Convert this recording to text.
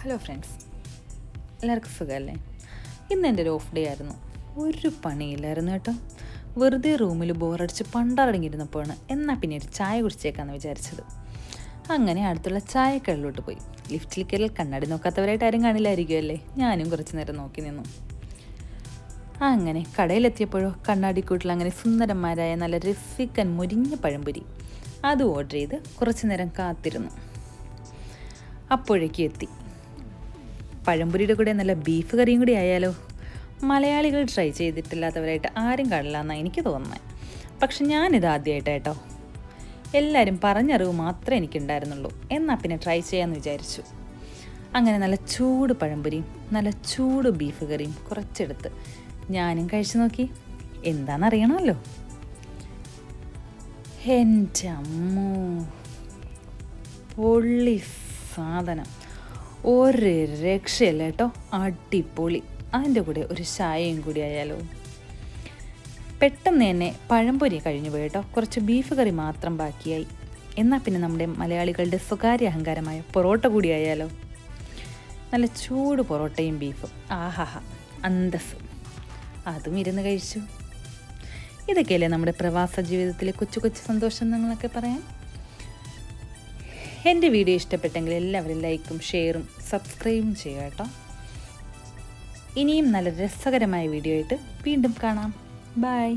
Hello friends, എല്ലാവർക്കും സുഖമല്ലേ? ഇന്ന് എൻ്റെ ഒരു ഓഫ് ഡേ ആയിരുന്നു. ഒരു പണിയില്ലായിരുന്നു കേട്ടോ. വെറുതെ റൂമിൽ ബോറടിച്ച് പണ്ടാറടങ്ങിയിരുന്നപ്പോഴാണ് എന്നാൽ പിന്നെ ഒരു ചായ കുടിച്ചേക്കാമെന്ന് വിചാരിച്ചത്. അങ്ങനെ അടുത്തുള്ള ചായക്കടയിലോട്ട് പോയി. ലിഫ്റ്റിൽ കയറിൽ കണ്ണാടി നോക്കാത്തവരായിട്ട് ആരും കാണില്ലായിരിക്കുമല്ലേ. ഞാനും കുറച്ച് നേരം നോക്കി നിന്നു. അങ്ങനെ കടയിലെത്തിയപ്പോഴോ കണ്ണാടിക്കൂട്ടിൽ അങ്ങനെ സുന്ദരന്മാരായ നല്ല രസിക്കൻ മുരിഞ്ഞ പഴംപൊരി അത് ഓർഡർ ചെയ്ത് കുറച്ച് നേരം കാത്തിരുന്നു. അപ്പോഴേക്കും എത്തി. പഴംപൊരിയുടെ കൂടെ നല്ല ബീഫ് കറിയും കൂടി ആയാലോ. മലയാളികൾ ട്രൈ ചെയ്തിട്ടില്ലാത്തവരായിട്ട് ആരും കാണില്ല എന്നാണ് എനിക്ക് തോന്നുന്നത്. പക്ഷെ ഞാനിത് ആദ്യമായിട്ടോ. എല്ലാവരും പറഞ്ഞറിവ് മാത്രമേ എനിക്കുണ്ടായിരുന്നുള്ളൂ. എന്നാൽ പിന്നെ ട്രൈ ചെയ്യാമെന്ന് വിചാരിച്ചു. അങ്ങനെ നല്ല ചൂട് പഴംപൊരിയും നല്ല ചൂട് ബീഫ് കറിയും കുറച്ചെടുത്ത് ഞാനും കഴിച്ചു നോക്കി. എന്താണെന്നറിയണമല്ലോ. എൻ്റെ അമ്മോ, പൊള്ളി സാധനം, ഒരു രക്ഷയല്ല കേട്ടോ. അടിപൊളി. അതിൻ്റെ കൂടെ ഒരു ചായയും കൂടി ആയാലോ. പെട്ടെന്ന് തന്നെ പഴംപൊരി കഴിഞ്ഞു പോയി കേട്ടോ. കുറച്ച് ബീഫ് കറി മാത്രം ബാക്കിയായി. എന്നാൽ പിന്നെ നമ്മുടെ മലയാളികളുടെ സ്വകാര്യ അഹങ്കാരമായ പൊറോട്ട കൂടി ആയാലോ. നല്ല ചൂട് പൊറോട്ടയും ബീഫും, ആഹാഹാ, അന്തസ്. അതും ഇരുന്ന് കഴിച്ചു. ഇതൊക്കെയല്ലേ നമ്മുടെ പ്രവാസ ജീവിതത്തിലെ കൊച്ചു കൊച്ചു സന്തോഷം എന്നൊക്കെ പറയാൻ. എൻ്റെ വീഡിയോ ഇഷ്ടപ്പെട്ടെങ്കിൽ എല്ലാവരും ലൈക്കും ഷെയറും സബ്സ്ക്രൈബും ചെയ്യുക കേട്ടോ. ഇനിയും നല്ല രസകരമായ വീഡിയോ ആയിട്ട് വീണ്ടും കാണാം. ബൈ.